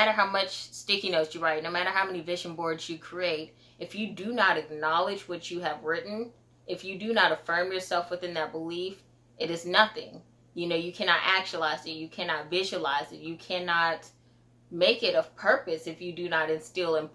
matter how much sticky notes you write, no matter how many vision boards you create, if you do not acknowledge what you have written, if you do not affirm yourself within that belief, it is nothing. You know, you cannot actualize it, you cannot visualize it, you cannot make it of purpose if you do not instill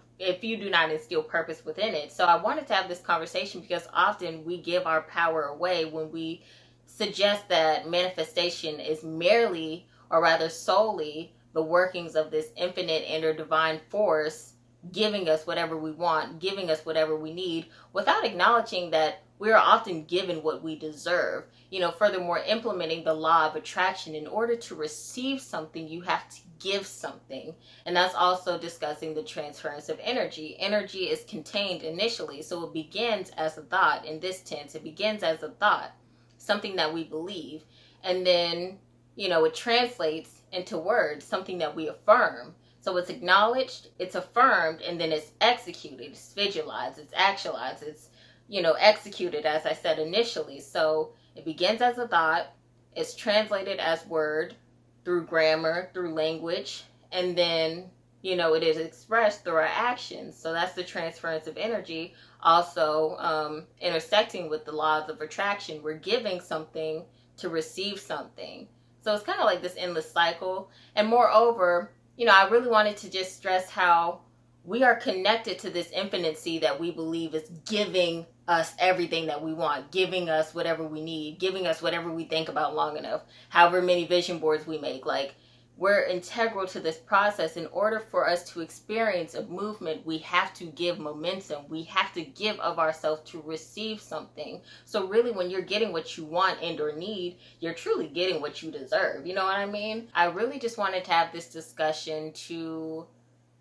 purpose within it. So I wanted to have this conversation because often we give our power away when we suggest that manifestation is merely, or rather solely, the workings of this infinite inner divine force giving us whatever we want, giving us whatever we need, without acknowledging that we are often given what we deserve. You know, furthermore, implementing the law of attraction. In order to receive something, you have to give something. And that's also discussing the transference of energy. Energy is contained initially, so it begins as a thought. In this tense, it begins as a thought, something that we believe. And then, you know, it translates into words, something that we affirm. So it's acknowledged, it's affirmed, and then it's executed, it's visualized, it's actualized, it's, you know, executed, as I said initially. So it begins as a thought, it's translated as word through grammar, through language, and then, you know, it is expressed through our actions. So that's the transference of energy. Also, intersecting with the laws of attraction, we're giving something to receive something. So it's kind of like this endless cycle. And moreover, you know, I really wanted to just stress how we are connected to this infinity that we believe is giving us everything that we want, giving us whatever we need, giving us whatever we think about long enough, however many vision boards we make. Like, we're integral to this process. In order for us to experience a movement, we have to give momentum. We have to give of ourselves to receive something. So really, when you're getting what you want and or need, you're truly getting what you deserve. You know what I mean? I really just wanted to have this discussion to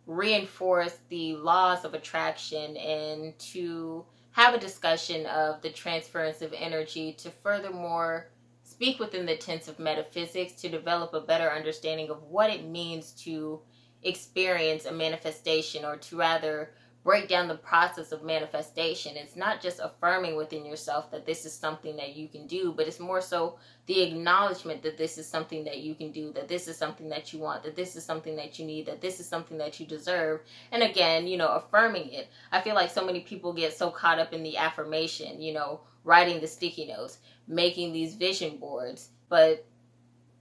reinforce the laws of attraction and to have a discussion of the transference of energy, to furthermore speak within the tenets of metaphysics, to develop a better understanding of what it means to experience a manifestation, or to rather break down the process of manifestation. It's not just affirming within yourself that this is something that you can do, but it's more so the acknowledgement that this is something that you can do, that this is something that you want, that this is something that you need, that this is something that you deserve. And again, you know, affirming it. I feel like so many people get so caught up in the affirmation, you know, writing the sticky notes, making these vision boards. But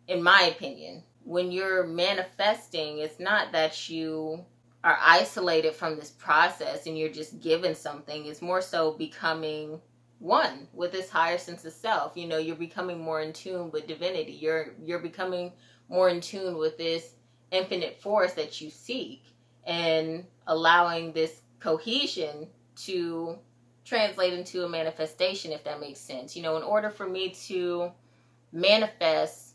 in my opinion, when you're manifesting, it's not that you are isolated from this process and you're just given something. It's more so becoming one with this higher sense of self. You know, you're becoming more in tune with divinity. You're becoming more in tune with this infinite force that you seek, and allowing this cohesion to translate into a manifestation, if that makes sense. You know, in order for me to manifest,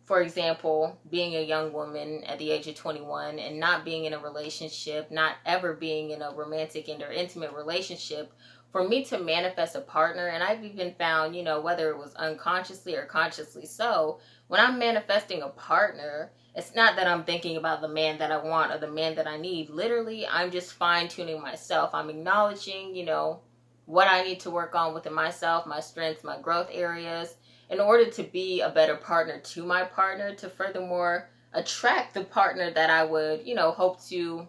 for example, being a young woman at the age of 21 and not being in a relationship, not ever being in a romantic and or intimate relationship, for me to manifest a partner, and I've even found, you know, whether it was unconsciously or consciously so, when I'm manifesting a partner, it's not that I'm thinking about the man that I want or the man that I need. Literally, I'm just fine-tuning myself. I'm acknowledging, you know, what I need to work on within myself, my strengths, my growth areas, in order to be a better partner to my partner, to furthermore attract the partner that I would, you know, hope to,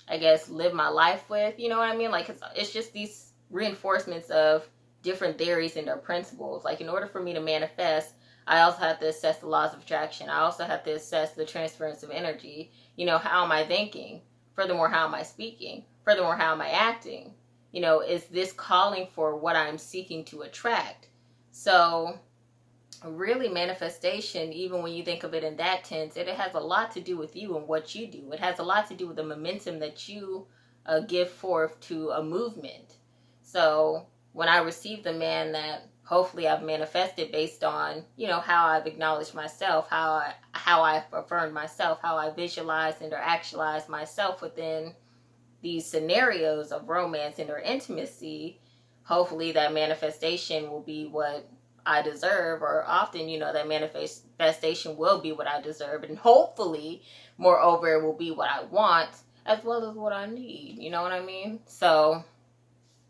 I guess, live my life with. You know what I mean? Like, it's just these reinforcements of different theories and their principles. Like, in order for me to manifest, I also have to assess the laws of attraction. I also have to assess the transference of energy. You know, how am I thinking? Furthermore, how am I speaking? Furthermore, how am I acting? You know, is this calling for what I'm seeking to attract? So really, manifestation, even when you think of it in that tense, it has a lot to do with you and what you do. It has a lot to do with the momentum that you give forth to a movement. So when I receive the man that hopefully I've manifested based on, you know, how I've acknowledged myself, how I've affirmed myself, how I visualized and or actualized myself within these scenarios of romance and or intimacy, hopefully that manifestation will be what I deserve, or often, you know, that manifestation will be what I deserve, and hopefully, moreover, it will be what I want as well as what I need. You know what I mean? So,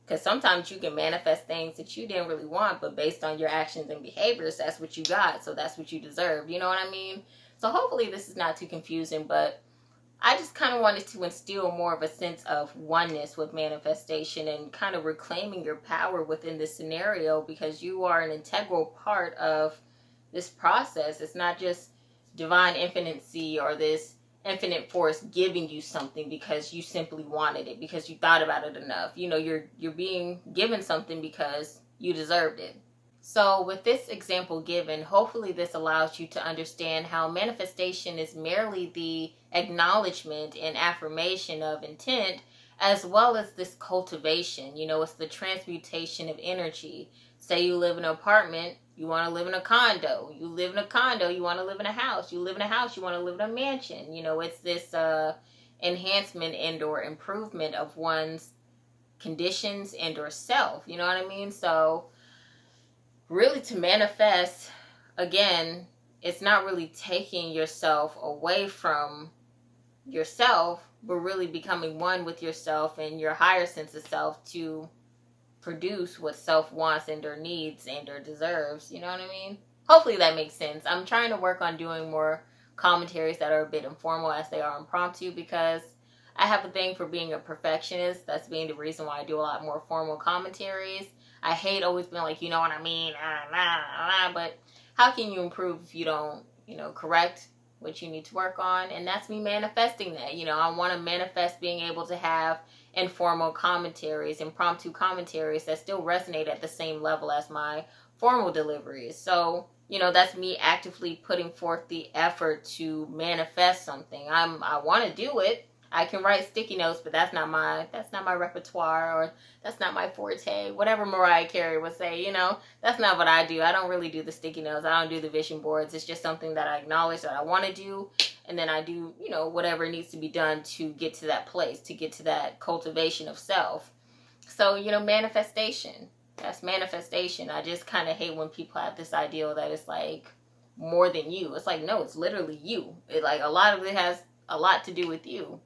because sometimes you can manifest things that you didn't really want, but based on your actions and behaviors, that's what you got, so that's what you deserve. You know what I mean? So hopefully this is not too confusing, but I just kind of wanted to instill more of a sense of oneness with manifestation and kind of reclaiming your power within this scenario, because you are an integral part of this process. It's not just divine infinity or this infinite force giving you something because you simply wanted it, because you thought about it enough. You know, you're being given something because you deserved it. So with this example given, hopefully this allows you to understand how manifestation is merely the acknowledgement and affirmation of intent, as well as this cultivation. You know, it's the transmutation of energy. Say you live in an apartment, you want to live in a condo. You live in a condo, you want to live in a house. You live in a house, you want to live in a mansion. You know, it's this enhancement and or improvement of one's conditions and or self. You know what I mean? So really, to manifest, again, it's not really taking yourself away from yourself, but really becoming one with yourself and your higher sense of self to produce what self wants and or needs and or deserves. You know what I mean? Hopefully that makes sense. I'm trying to work on doing more commentaries that are a bit informal as they are impromptu, because I have a thing for being a perfectionist. That's being the reason why I do a lot more formal commentaries. I hate always being like, you know what I mean, but how can you improve if you don't, you know, correct what you need to work on? And that's me manifesting that. You know, I want to manifest being able to have informal commentaries, impromptu commentaries that still resonate at the same level as my formal deliveries. So, you know, that's me actively putting forth the effort to manifest something. I want to do it. I can write sticky notes, but that's not my repertoire, or that's not my forte. Whatever Mariah Carey would say, you know, that's not what I do. I don't really do the sticky notes. I don't do the vision boards. It's just something that I acknowledge that I want to do, and then I do, you know, whatever needs to be done to get to that place, to get to that cultivation of self. So, you know, manifestation. That's manifestation. I just kind of hate when people have this ideal that it's like more than you. It's like, no, it's literally you. It, like, a lot of it has a lot to do with you.